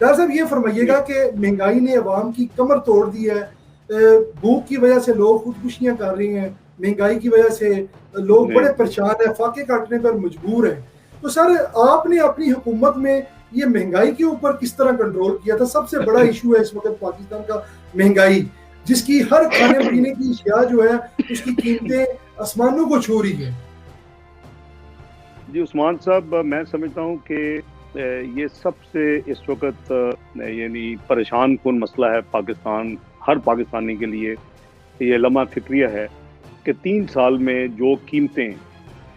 Doctor साहब ये फरमाइएगा कि महंगाई ने अवाम की कमर तोड़ दी है, भूख की वजह से लोग खुदकुशियां कर रहे हैं, महंगाई की वजह से लोग बड़े परेशान हैं, फाके काटने पर मजबूर हैं। तो सर आपने अपनी हुकूमत में ये महंगाई के ऊपर किस तरह कंट्रोल किया था? सबसे बड़ा इशू है इस वक्त पाकिस्तान का महंगाई, जिसकी हर खाने पीने की अशिया जो है उसकी कीमतें आसमानों को छू रही है। जी उस्मान साहब, मैं समझता हूँ कि ये सबसे इस वक्त यानी परेशान कुन मसला है पाकिस्तान, हर पाकिस्तानी के लिए। ये लम्हा फिक्रिया है कि 3 साल में जो कीमतें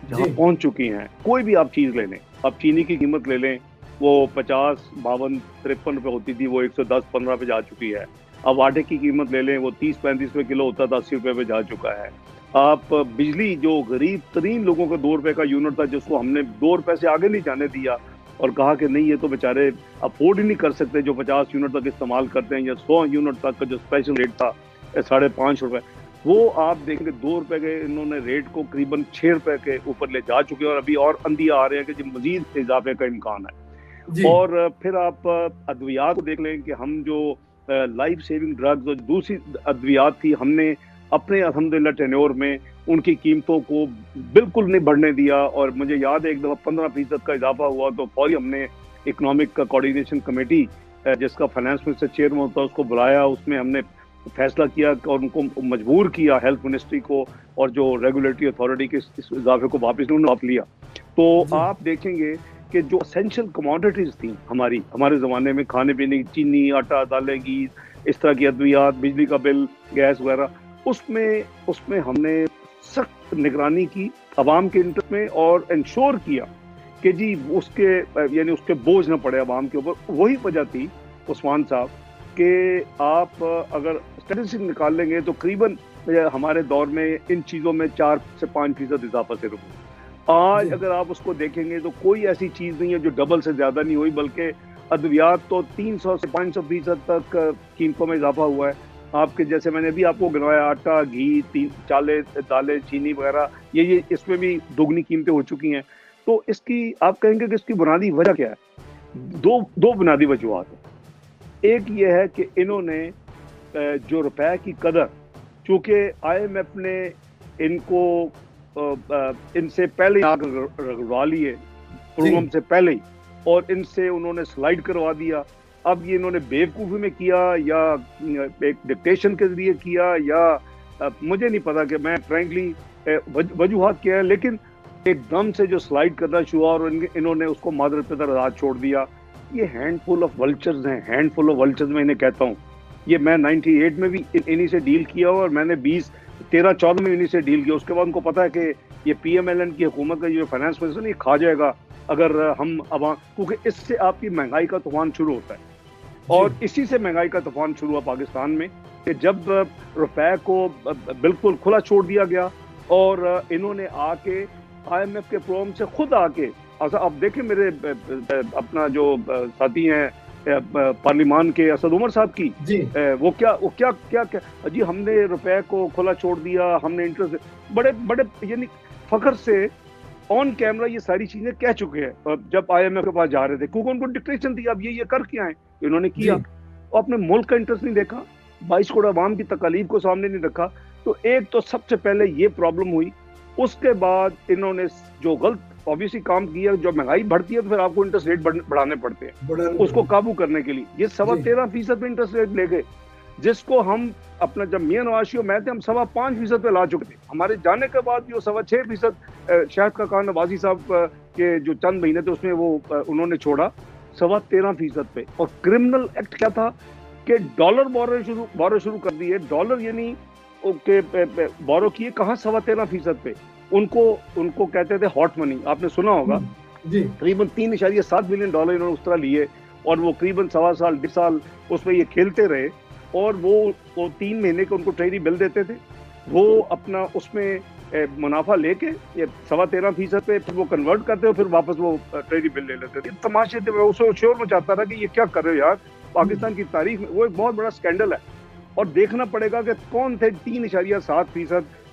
जहाँ पहुँच चुकी हैं, कोई भी आप चीज़ ले लें, आप चीनी की कीमत ले लें, वो 50, 52, 53 रुपये होती थी, वो 110-15 पे जा चुकी है। अब आटे की कीमत ले लें, वो 30-35 रुपये किलो होता था, 80 रुपये पे जा चुका है। आप बिजली, जो गरीब तरीन लोगों का 2 रुपए का यूनिट था, जिसको हमने 2 रुपए से आगे नहीं जाने दिया और कहा कि नहीं, ये तो बेचारे अफोर्ड ही नहीं कर सकते जो 50 यूनिट तक इस्तेमाल करते हैं, या 100 यूनिट तक का जो स्पेशल रेट था 5.5 रुपए, वो आप देखेंगे 2 रुपए के इन्होंने रेट को करीबन 6 रुपए के ऊपर ले जा चुके हैं, और अभी और अंदिया आ रहे हैं कि मजीद इजाफे का इम्कान है। और फिर आप अद्वियात को देख लें कि हम जो लाइफ सेविंग ड्रग्स और दूसरी अद्वियात थी, हमने अपने अल्हम्दुलिल्लाह टेन्योर में उनकी कीमतों को बिल्कुल नहीं बढ़ने दिया। और मुझे याद है एक दफ़ा 15% का इजाफा हुआ तो फौरी हमने इकोनॉमिक कोऑर्डिनेशन कमेटी, जिसका फाइनेंस मिनिस्टर चेयरमैन होता है, उसको बुलाया, उसमें हमने फैसला किया और उनको मजबूर किया, हेल्थ मिनिस्ट्री को और जो रेगुलेटरी अथॉरिटी के इस इजाफे को वापस उन्होंने लिया। तो आप देखेंगे कि जो असेंशियल कमोडिटीज थी हमारे ज़माने में, खाने पीने की चीनी, आटा, दालें, घी, इस तरह की अद्वियात, बिजली का बिल, गैस वगैरह, उसमें हमने सख्त निगरानी की अवाम के इंटरेस्ट में, और इंश्योर किया कि जी उसके बोझ न पड़े अवाम के ऊपर। वही वजह थी उस्मान साहब कि आप अगर स्टैटिस्टिक्स निकाल लेंगे तो करीबन हमारे दौर में इन चीज़ों में 4 से 5% इजाफा सिर्फ हुआ। आज अगर आप उसको देखेंगे तो कोई ऐसी चीज़ नहीं है जो डबल से ज़्यादा नहीं हुई, बल्कि अद्वियात तो 300 से 500% तक कीमतों में इजाफा हुआ है। आपके जैसे मैंने अभी आपको गिनवाया, आटा, घी, चाले, दालें, चीनी वगैरह, ये इसमें भी दोगुनी कीमतें हो चुकी हैं। तो इसकी आप कहेंगे कि इसकी बुनियादी वजह क्या है? दो बुनियादी वजूहत है। एक ये है कि इन्होंने जो रुपए की कदर, चूंकि IMF ने इनको इनसे पहले रगड़वा लिए, प्रोग्राम से पहले ही, और इनसे उन्होंने स्लाइड करवा दिया। अब ये इन्होंने बेवकूफ़ी में किया या एक डिक्टेशन के जरिए किया, या मुझे नहीं पता कि मैं फ्रैंकली वजूहात क्या है, लेकिन एकदम से जो स्लाइड करना शुरू हुआ और इन्होंने उसको मादर पितर हाथ छोड़ दिया। ये हैंडफुल ऑफ वल्चर्स हैं, हैंडफुल ऑफ वल्चर्स मैं इन्हें कहता हूँ। ये मैं 98 में भी इन्हीं से डील किया और मैंने 13-14 में इन्हीं से डील किया। उसके बाद उनको पता है कि ये PMLN की हुकूमत का जो फाइनेंस मिनिस्टर नहीं खा जाएगा अगर हम क्योंकि इससे आपकी महंगाई का तूफान शुरू होता है, और इसी से महंगाई का तूफान शुरू हुआ पाकिस्तान में कि जब रुपए को बिल्कुल खुला छोड़ दिया गया और इन्होंने आके IMF के प्रोग्राम से खुद आके, अच्छा अब देखें मेरे अपना जो साथी हैं पार्लिमान के असद उमर साहब की, वो क्या जी हमने रुपए को खुला छोड़ दिया, हमने इंटरेस्ट, बड़े यानी फख्र से ऑन कैमरा ये सारी चीजें कह चुके हैं जब IMF के पास जा रहे थे, क्योंकि उनको डिक्टेशन थी अब ये कर क्या है, इन्होंने किया और अपने मुल्क का इंटरेस्ट नहीं देखा, 22 करोड़ आवाम की तकालीफ को सामने नहीं रखा। तो एक तो सबसे पहले ये प्रॉब्लम हुई। उसके बाद इन्होंने जो गलत ऑब्वियसली काम किया, जो महंगाई बढ़ती है तो फिर आपको इंटरेस्ट रेट बढ़ाने पड़ते हैं उसको काबू करने के लिए। ये 13.25% पे इंटरेस्ट रेट ले गए, जिसको हम अपना जब मियां नवाज शरीफ में थे हम 5.25% पे ला चुके थे। हमारे जाने के बाद जो 6.5% शाहिद खान नवाजी साहब के जो चंद महीने थे उसमें वो उन्होंने छोड़ा 13.25% पे। और क्रिमिनल एक्ट क्या था कि डॉलर बोरो शुरू कर दिए। डॉलर यानी बोरो किए कहाँ 13.25% पे। उनको कहते थे हॉट मनी, आपने सुना होगा। करीबन $3.7 बिलियन इन्होंने उस तरह लिए और वो करीबन 1.25 साल उसमें ये खेलते रहे। और वो 3 महीने के उनको ट्रेजरी बिल देते थे, वो अपना उसमें मुनाफा लेके ये 13.25% पे फिर वो कन्वर्ट करते हो, फिर वापस वो ट्रेजरी बिल ले लेते थे। तमाशे थे। मैं उसको शोर मचाता था कि ये क्या कर रहे हो यार, पाकिस्तान की तारीख में वो एक बहुत बड़ा स्कैंडल है। और देखना पड़ेगा कि कौन थे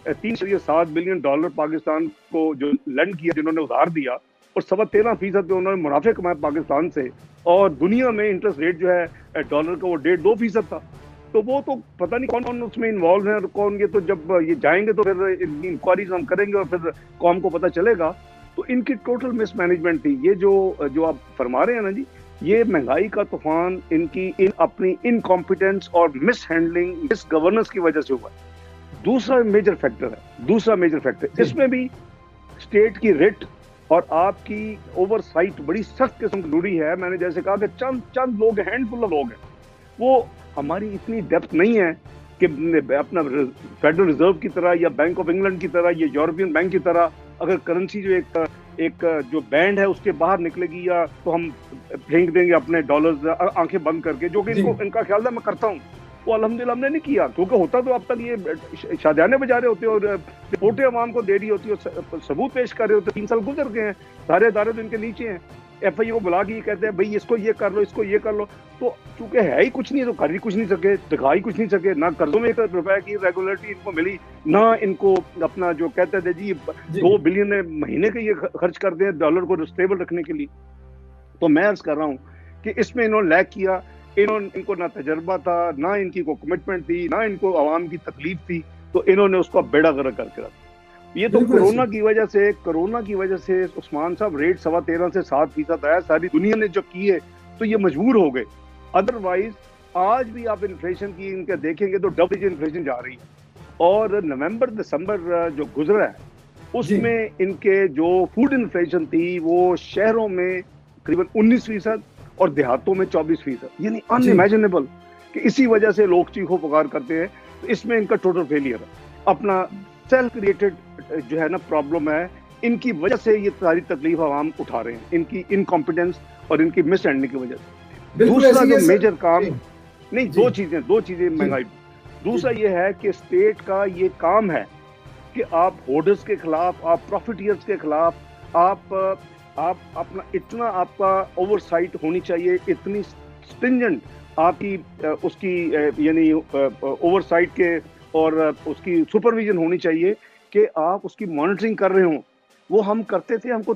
3.7 बिलियन डॉलर पाकिस्तान को जो लैंड किया, जिन्होंने उधार दिया, और 13.25% पे उन्होंने मुनाफे कमाए पाकिस्तान से, और दुनिया में इंटरेस्ट रेट जो है डॉलर का वो 1.5-2% था। तो वो तो पता नहीं कौन कौन उसमें इन्वॉल्व है और कौन, ये तो जब ये जाएंगे तो फिर इंक्वायरीज हम करेंगे और फिर कौम को पता चलेगा। तो इनकी टोटल मिसमैनेजमेंट थी। ये जो आप फरमा रहे हैं ना जी, ये महंगाई का तूफान इनकी अपनी इनकॉम्पिटेंस और मिस हैंडलिंग, मिस गवर्नेंस की वजह से हुआ है। दूसरा मेजर फैक्टर इसमें भी स्टेट की रिट और आपकी ओवरसाइट बड़ी सख्त किस्म की जरूरी है। मैंने जैसे कहा कि चंद लोग, हैंडफुल ऑफ लोग हैं, वो हमारी इतनी डेप्थ नहीं है कि अपना फेडरल रिजर्व की तरह या बैंक ऑफ इंग्लैंड की तरह या यूरोपियन बैंक की तरह अगर करेंसी जो एक जो बैंड है उसके बाहर निकलेगी या तो हम फेंक देंगे अपने डॉलर्स आंखें बंद करके, जो कि इनका ख्याल था मैं करता हूँ। वो अल्हम्दुलिल्लाह हमने नहीं किया, क्योंकि होता तो अब तक ये शादियाने बजा रहे होते और रिपोर्टें अवाम को दे रही होती और सबूत पेश कर रहे होते। 3 साल गुजर गए हैं, सारे अदारे तो इनके नीचे हैं। FIA को बुला के ये कहते हैं भाई इसको ये कर लो, इसको ये कर लो। तो चूंकि है ही कुछ नहीं, तो कर ही कुछ नहीं सके, दिखा ही कुछ नहीं सके, ना कर्जों में 1 रुपए की रेगुलरिटी इनको मिली, ना इनको अपना जो कहते थे जी 2 बिलियन महीने के ये खर्च करते हैं डॉलर को स्टेबल रखने के लिए। तो मैं अर्ज कर रहा हूँ कि इसमें इन्होंने लैक किया। इनको ना तजर्बा था, ना इनकी को कमिटमेंट थी, ना इनको आवाम की तकलीफ थी, तो इन्होंने उसको बेड़ा गर्क करके रखा। ये तो कोरोना की वजह से उस्मान साहब रेट 13.25 से 7% आया, सारी दुनिया ने जो की है तो ये मजबूर हो गए। अदरवाइज आज भी आप इन्फ्लेशन की इनके देखेंगे तो डबल डिजिट इन्फ्लेशन जा रही है। और नवंबर दिसंबर जो गुजरा है उसमें इनके जो फूड इन्फ्लेशन थी वो शहरों में करीबन 19% और देहातों में 24%, यानी अनइमेजिनेबल कि इसी वजह से लोग चीखो पुकार करते हैं। तो इसमें इनका टोटल फेलियर है, अपना सेल्फ क्रिएटेड जो है ना प्रॉब्लम है, इनकी वजह से ये सारी तकलीफ आवाम उठा रहे हैं, इनकी इनकॉम्पिटेंस और इनकी मिसहैंडलिंग की वजह से। दूसरा जो मेजर काम नहीं, दो चीजें महंगाई। दूसरा ये है कि स्टेट का ये काम है कि आप होर्डर्स के खिलाफ, आप प्रॉफिटियर्स के खिलाफ आप अपना इतना आपका ओवरसाइट होनी चाहिए, इतनी स्ट्रिंजेंट आपकी उसकी यानी ओवरसाइट के और उसकी सुपरविजन होनी चाहिए कि आप उसकी मॉनिटरिंग कर रहे हो। वो हम करते थे, हमको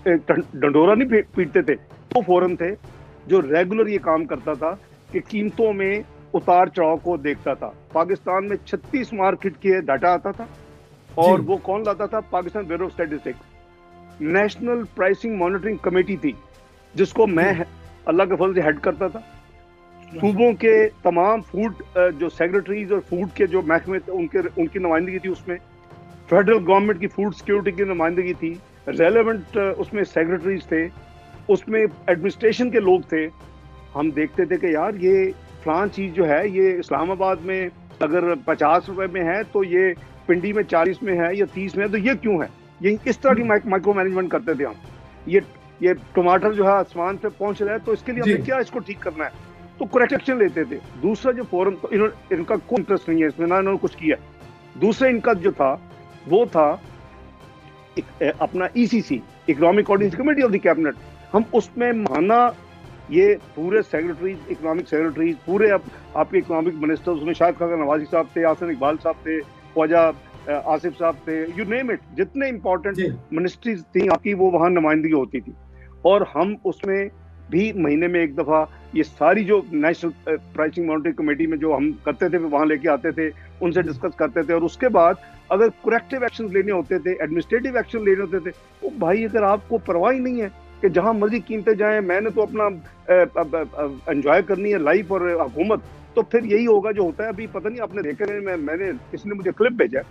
डंडोरा नहीं पीटते थे। तो फोरम थे जो रेगुलर ये काम करता था कि कीमतों में उतार चढ़ाव को देखता था। पाकिस्तान में 36 मार्केट के डाटा आता था और वो कौन लाता था? Pakistan bureau of statistics. National pricing monitoring committee थी जिसको मैं अल्लाह के फजल से हेड करता था। सूबों के तमाम फूड जो सेक्रेटरीज और फूड के जो महकमे थे उनकी नुमाइंदगी थी उसमें। फेडरल गवर्नमेंट की फूड सिक्योरिटी की नुमाइंदगी थी, रेलेवेंट उसमें सेक्रेटरीज थे, उसमें एडमिनिस्ट्रेशन के लोग थे। हम देखते थे कि यार ये फलां चीज़ जो है ये इस्लामाबाद में अगर 50 रुपए में है तो ये पिंडी में 40 में है या 30 में है, तो ये क्यों है? ये इस तरह की माइक्रो मैनेजमेंट करते थे हम। ये टमाटर जो है आसमान पे पहुंच रहा है तो इसके लिए हमें क्या इसको ठीक करना है, तो करेक्ट एक्शन लेते थे। दूसरा जो फोरम, तो इनका कोई इंटरेस्ट नहीं है इसमें, ना इन्होंने कुछ किया। दूसरा इनका जो था वो था अपना ECC, economic coordination committee of the cabinet. हम उसमें माना ये पूरे सेक्रेटरीज, इकोनॉमिक सेक्रेटरीज, पूरे आपके इकोनॉमिक मिनिस्टर, उसमें शाहिद खान नवाजी साहब थे, आसिफ इकबाल साहब थे, ख्वाजा आसिफ साहब थे, यू नेम इट, जितने इंपॉर्टेंट मिनिस्ट्रीज थी आपकी वो वहाँ नुमाइंदगी होती थी। और हम उसमें भी महीने में एक दफा ये सारी जो नेशनल प्राइसिंग मॉनिटरिंग कमेटी में जो हम करते थे वहां लेके आते थे, उनसे डिस्कस करते थे। और उसके बाद अगर करेक्टिव एक्शन लेने होते थे, एडमिनिस्ट्रेटिव एक्शन लेने होते थे, तो भाई अगर आपको परवाह ही नहीं है कि जहां मर्जी कीमतें जाएं, मैंने तो अपना एंजॉय करनी है लाइफ और हुकूमत, तो फिर यही होगा जो होता है। अभी पता नहीं आपने देखा है, मैंने इसने मुझे क्लिप भेजा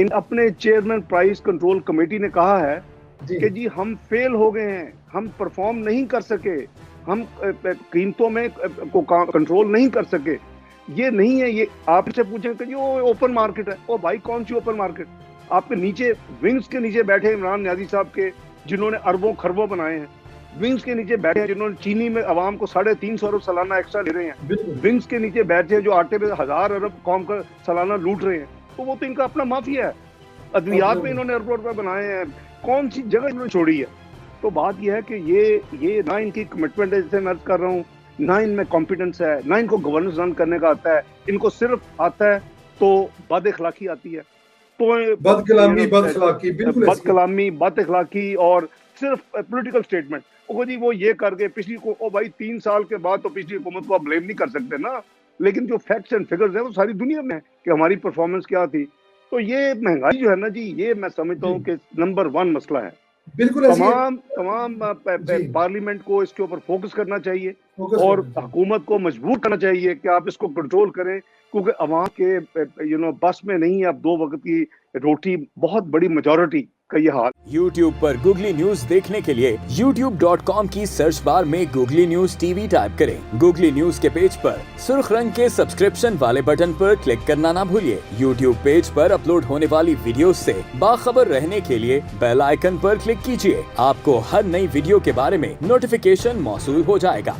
इन अपने चेयरमैन प्राइस कंट्रोल कमेटी ने कहा है कि जी हम फेल हो गए हैं, हम परफॉर्म नहीं कर सके, हम कीमतों में को कंट्रोल नहीं कर सके। ये नहीं है, ये आपसे पूछें कि वो ओपन मार्केट है। ओ भाई कौन सी ओपन मार्केट? आपके नीचे विंग्स के नीचे बैठे इमरान न्याजी साहब के, जिन्होंने अरबों खरबों बनाए हैं। विंग्स के नीचे बैठे हैं जिन्होंने चीनी में आवाम को 350 अरब सालाना एक्स्ट्रा ले रहे हैं। विंग्स के नीचे बैठे हैं जो आटे में 1000 अरब कौम का सालाना लूट रहे हैं। तो वो तो इनका अपना माफिया है। अद्वियात में इन्होंने अरबों रुपए बनाए हैं, कौन सी जगह इन्होंने छोड़ी है? तो बात यह है कि ये ना इनकी कमिटमेंट है, जैसे मैं अर्ज कर रहा हूँ, ना इनमें कॉम्पिटेंस है, ना इनको गवर्नेंस रन करने का आता है। इनको सिर्फ आता है तो बद अखलाकी आती है, तो बदकलामी, बद अखलाकी और सिर्फ पॉलिटिकल स्टेटमेंट, ओ जी वो ये करके पिछली को, ओ भाई 3 साल के बाद तो पिछली हुकूमत को आप ब्लेम नहीं कर सकते ना, लेकिन जो फैक्ट्स एंड फिगर्स हैं वो सारी दुनिया में है कि हमारी परफॉर्मेंस क्या थी। तो ये महंगाई जो है ना जी, ये मैं समझता हूँ कि नंबर 1 मसला है। बिल्कुल ऐसे ही है। तमाम जी, पार्लियामेंट को इसके ऊपर फोकस करना चाहिए फोकस और करना चाहिए। हुकूमत को मजबूर करना चाहिए कि आप इसको कंट्रोल करें, क्योंकि अवाम के बस में नहीं है अब 2 वक्त की रोटी, बहुत बड़ी मेजॉरिटी का ये हाल। YouTube पर गूगली न्यूज देखने के लिए youtube.com की सर्च बार में गूगली न्यूज टीवी टाइप करें। गूगली न्यूज के पेज पर सुर्ख रंग के सब्सक्रिप्शन वाले बटन पर क्लिक करना ना भूलिए। YouTube पेज पर अपलोड होने वाली वीडियो से बाखबर रहने के लिए बेल आइकन पर क्लिक कीजिए। आपको हर नई वीडियो के बारे में नोटिफिकेशन मौसूल हो जाएगा।